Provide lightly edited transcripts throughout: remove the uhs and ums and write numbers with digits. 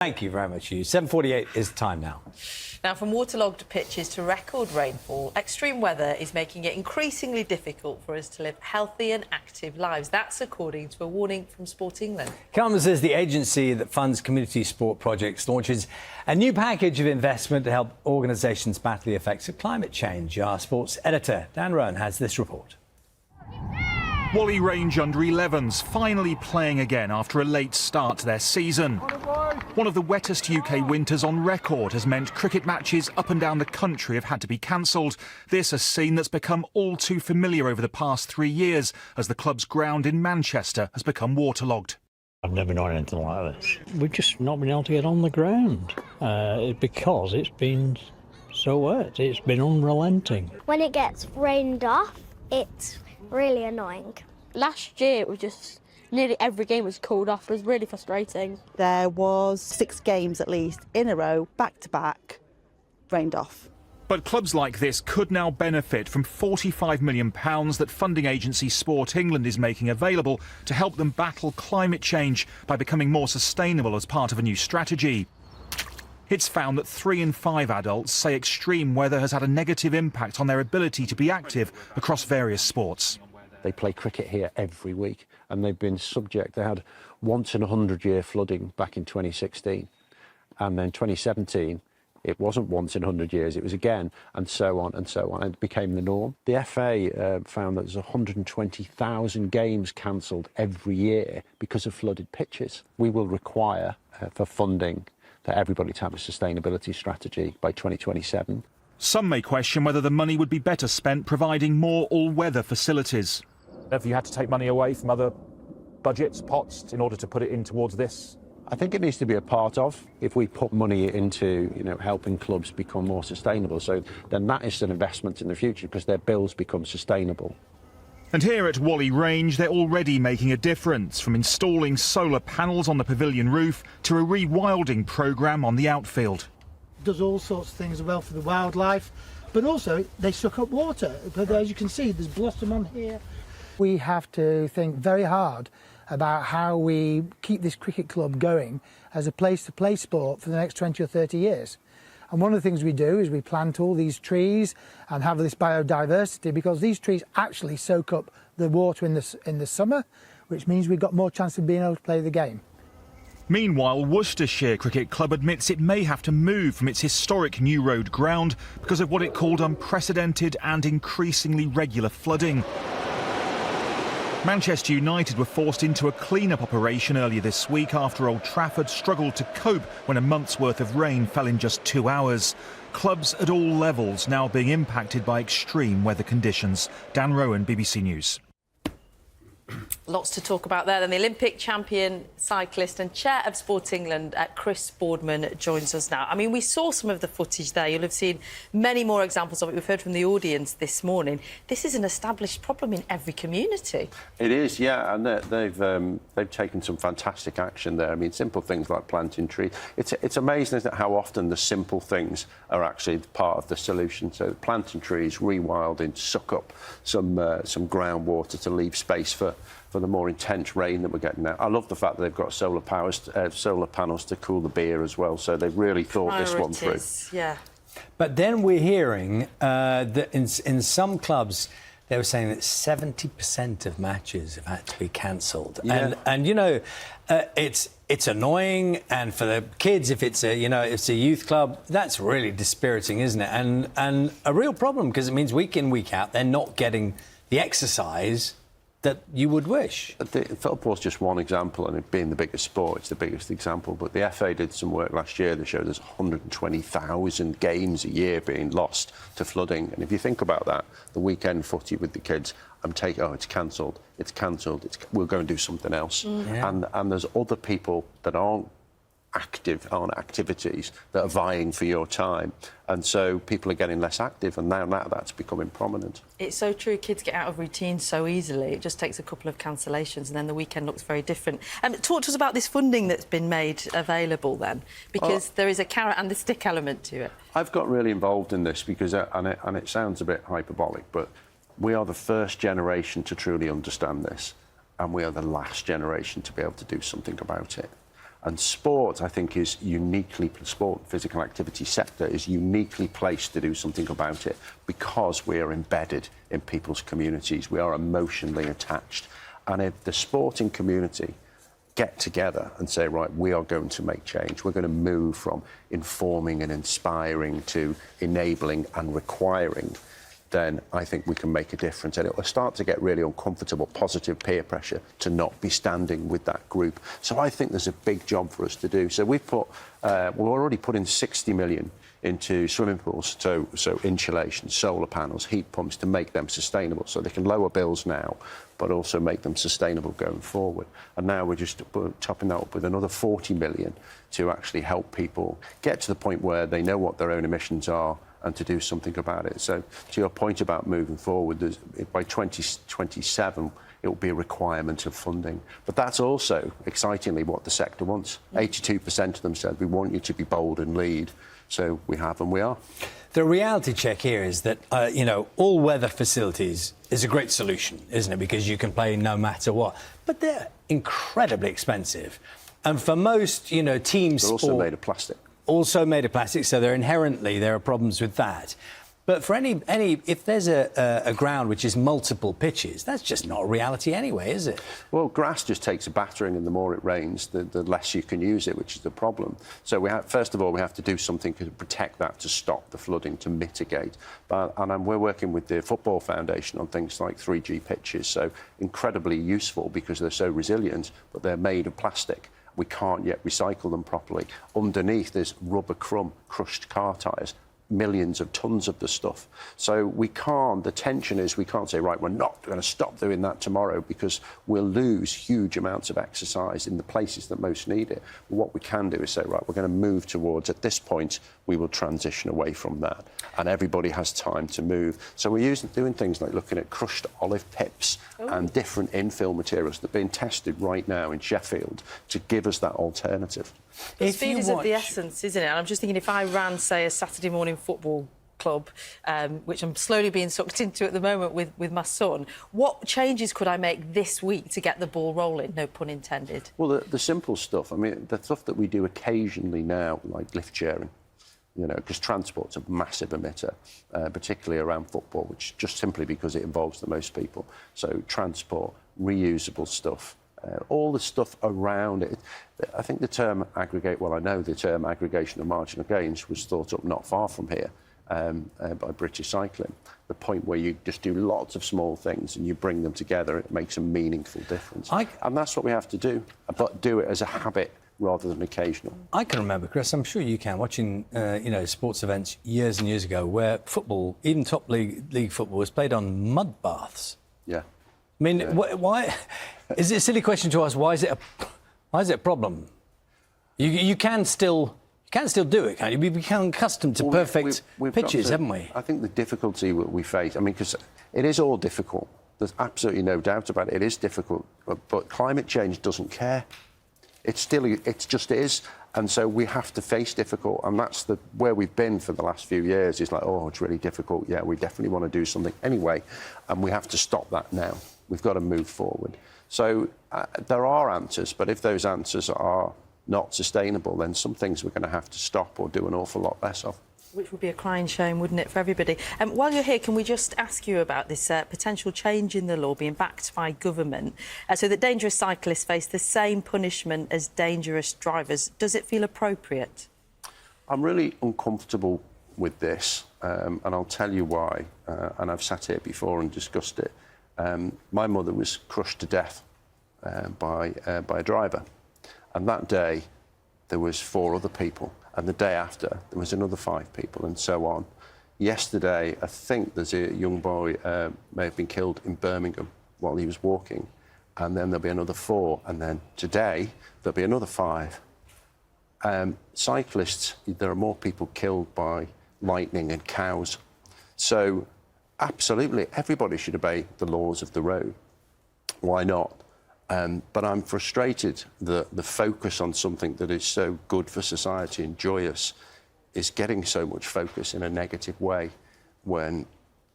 Thank you very much, Hugh. 7:48 is time now. Now, from waterlogged pitches to record rainfall, extreme weather is making it increasingly difficult for us to live healthy and active lives. That's according to a warning from Sport England. CALMA says the agency that funds community sport projects launches a new package of investment to help organisations battle the effects of climate change. Our sports editor, Dan Rowan, has this report. Whalley Range under-11s finally playing again after a late start to their season. One of the wettest UK winters on record has meant cricket matches up and down the country have had to be cancelled. This a scene that's become all too familiar over the past 3 years as the club's ground in Manchester has become waterlogged. I've never known anything like this. We've just not been able to get on the ground because it's been so wet. It's been unrelenting. When it gets rained off, it's really annoying. Last year it was just nearly every game was called off. It was really frustrating. There was 6 games at least in a row, back to back, rained off. But clubs like this could now benefit from £45 million that funding agency Sport England is making available to help them battle climate change by becoming more sustainable as part of a new strategy. It's found that 3 in 5 adults say extreme weather has had a negative impact on their ability to be active across various sports. They play cricket here every week and they've been subject. They had once in a 100-year flooding back in 2016, and then 2017 it wasn't once in 100 years, it was again, and so on and so on, and it became the norm. The FA found that there's 120,000 games cancelled every year because of flooded pitches. We will require for funding for everybody to have a sustainability strategy by 2027. Some may question whether the money would be better spent providing more all-weather facilities. Have you had to take money away from other budgets, pots, in order to put it in towards this? I think it needs to be a part of. If we put money into, helping clubs become more sustainable, so then that is an investment in the future because their bills become sustainable. And here at Whalley Range, they're already making a difference, from installing solar panels on the pavilion roof to a rewilding programme on the outfield. It does all sorts of things well for the wildlife, but also they suck up water. But as you can see, there's blossom on here. We have to think very hard about how we keep this cricket club going as a place to play sport for the next 20 or 30 years. And one of the things we do is we plant all these trees and have this biodiversity, because these trees actually soak up the water in the summer, which means we've got more chance of being able to play the game. Meanwhile, Worcestershire Cricket Club admits it may have to move from its historic New Road ground because of what it called unprecedented and increasingly regular flooding. Manchester United were forced into a clean-up operation earlier this week after Old Trafford struggled to cope when a month's worth of rain fell in just 2 hours. Clubs at all levels now being impacted by extreme weather conditions. Dan Rowan, BBC News. Lots to talk about there. Then the Olympic champion cyclist and chair of Sport England, Chris Boardman, joins us now. I mean, we saw some of the footage there. You'll have seen many more examples of it. We've heard from the audience this morning. This is an established problem in every community. It is, yeah, and they've taken some fantastic action there. I mean, simple things like planting trees. It's amazing, isn't it, how often the simple things are actually part of the solution. So planting trees, rewilding, suck up some groundwater to leave space for the more intense rain that we're getting now. I love the fact that they've got solar panels to cool the beer as well. So they've really thought this one through. Yeah. But then we're hearing that in some clubs they were saying that 70% of matches have had to be cancelled. Yeah. And it's annoying, and for the kids, if it's a youth club, that's really dispiriting, isn't it? And a real problem, because it means week in, week out, they're not getting the exercise that you would wish. Football's just one example, and it being the biggest sport, it's the biggest example. But the FA did some work last year that showed there's 120,000 games a year being lost to flooding. And if you think about that, the weekend footy with the kids, it's cancelled, we'll go and do something else. Yeah. And there's other people that aren't active on activities that are vying for your time, and so people are getting less active, and now that's becoming prominent. It's so true. Kids get out of routine so easily. It just takes a couple of cancellations and then the weekend looks very different. Talk to us about this funding that's been made available then, because there is a carrot and the stick element to it. I've got really involved in this because and it sounds a bit hyperbolic, but we are the first generation to truly understand this, and we are the last generation to be able to do something about it. And sport, I think, is uniquely, sport physical activity sector is uniquely placed to do something about it because we are embedded in people's communities. We are emotionally attached. And if the sporting community get together and say, right, we are going to make change. We're going to move from informing and inspiring to enabling and requiring, then I think we can make a difference. And it will start to get really uncomfortable, positive peer pressure to not be standing with that group. So I think there's a big job for us to do. So we've already put in 60 million into swimming pools, so insulation, solar panels, heat pumps to make them sustainable so they can lower bills now, but also make them sustainable going forward. And now we're just topping that up with another 40 million to actually help people get to the point where they know what their own emissions are and to do something about it. So to your point about moving forward, by 2027, it will be a requirement of funding. But that's also, excitingly, what the sector wants. 82% of them said, we want you to be bold and lead. So we have and we are. The reality check here is that, all-weather facilities is a great solution, isn't it? Because you can play no matter what. But they're incredibly expensive. And for most, team sport... They're also made of plastic. Also made of plastic, so there are problems with that. But for any if there's a ground which is multiple pitches, that's just not a reality anyway, is it? Well, grass just takes a battering, and the more it rains, the less you can use it, which is the problem. So first of all, we have to do something to protect that, to stop the flooding, to mitigate. And we're working with the Football Foundation on things like 3G pitches, so incredibly useful because they're so resilient, but they're made of plastic. We can't yet recycle them properly. Underneath, there's rubber crumb, crushed car tyres, millions of tons of the stuff. So the tension is we can't say, right, we're not going to stop doing that tomorrow because we'll lose huge amounts of exercise in the places that most need it. But what we can do is say, right, we're going to move towards, at this point, we will transition away from that. And everybody has time to move. So we're doing things like looking at crushed olive pips and different infill materials that are being tested right now in Sheffield to give us that alternative. Speed is of the essence, isn't it? And I'm just thinking, if I ran, say, a Saturday morning football club, which I'm slowly being sucked into at the moment with my son, what changes could I make this week to get the ball rolling? No pun intended. Well, the simple stuff. I mean, the stuff that we do occasionally now, like lift sharing, because transport's a massive emitter, particularly around football, which just simply because it involves the most people. So transport, reusable stuff. All the stuff around it. I think the term I know the term aggregation of marginal gains was thought up not far from here by British Cycling. The point where you just do lots of small things and you bring them together, it makes a meaningful difference. And that's what we have to do, but do it as a habit rather than occasional. I can remember, Chris, I'm sure you can, watching sports events years and years ago where football, even top league football, was played on mud baths. Yeah. I mean, why? Is it a silly question to ask? Why is it a problem? You can still do it, can't you? We've become accustomed to perfect pitches, haven't we? I think the difficulty we face, because it is all difficult. There's absolutely no doubt about it. It is difficult, but climate change doesn't care. It just is. And so we have to face difficult, and that's where we've been for the last few years. It's like, it's really difficult. Yeah, we definitely want to do something anyway, and we have to stop that now. We've got to move forward. So there are answers, but if those answers are not sustainable, then some things we're going to have to stop or do an awful lot less of. Which would be a crying shame, wouldn't it, for everybody? While you're here, can we just ask you about this potential change in the law being backed by government so that dangerous cyclists face the same punishment as dangerous drivers? Does it feel appropriate? I'm really uncomfortable with this, and I'll tell you why. And I've sat here before and discussed it. My mother was crushed to death by a driver. And that day, there was 4 other people. And the day after, there was another 5 people, and so on. Yesterday, I think there's a young boy may have been killed in Birmingham while he was walking. And then there'll be another 4. And then today, there'll be another 5. Cyclists, there are more people killed by lightning and cows. So, absolutely, everybody should obey the laws of the road. Why not? But I'm frustrated that the focus on something that is so good for society and joyous is getting so much focus in a negative way, when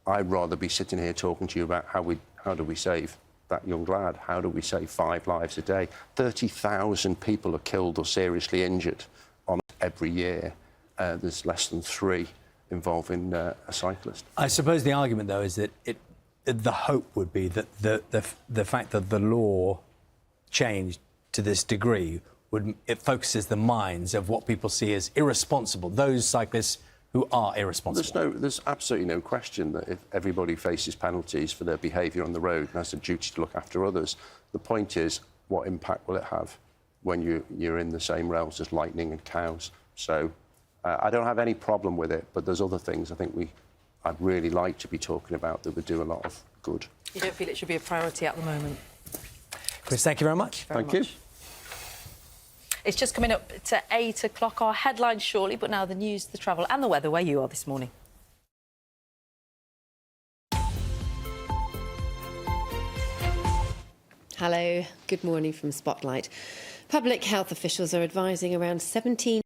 I'd rather be sitting here talking to you about how do we save that young lad. How do we save 5 lives a day? 30,000 people are killed or seriously injured on every year. There's less than 3 involving a cyclist. I suppose the argument, though, is that the hope would be that the fact that the law changed to this degree it focuses the minds of what people see as irresponsible, those cyclists who are irresponsible. There's absolutely no question that if everybody faces penalties for their behaviour on the road and has a duty to look after others, the point is, what impact will it have when you're in the same rails as lightning and cows? So I don't have any problem with it, but there's other things I think I'd really like to be talking about that would do a lot of good. You don't feel it should be a priority at the moment? Chris, thank you very much. Thank you. It's just coming up to 8 o'clock. Our headlines shortly, but now the news, the travel and the weather where you are this morning. Hello, good morning from Spotlight. Public health officials are advising around 17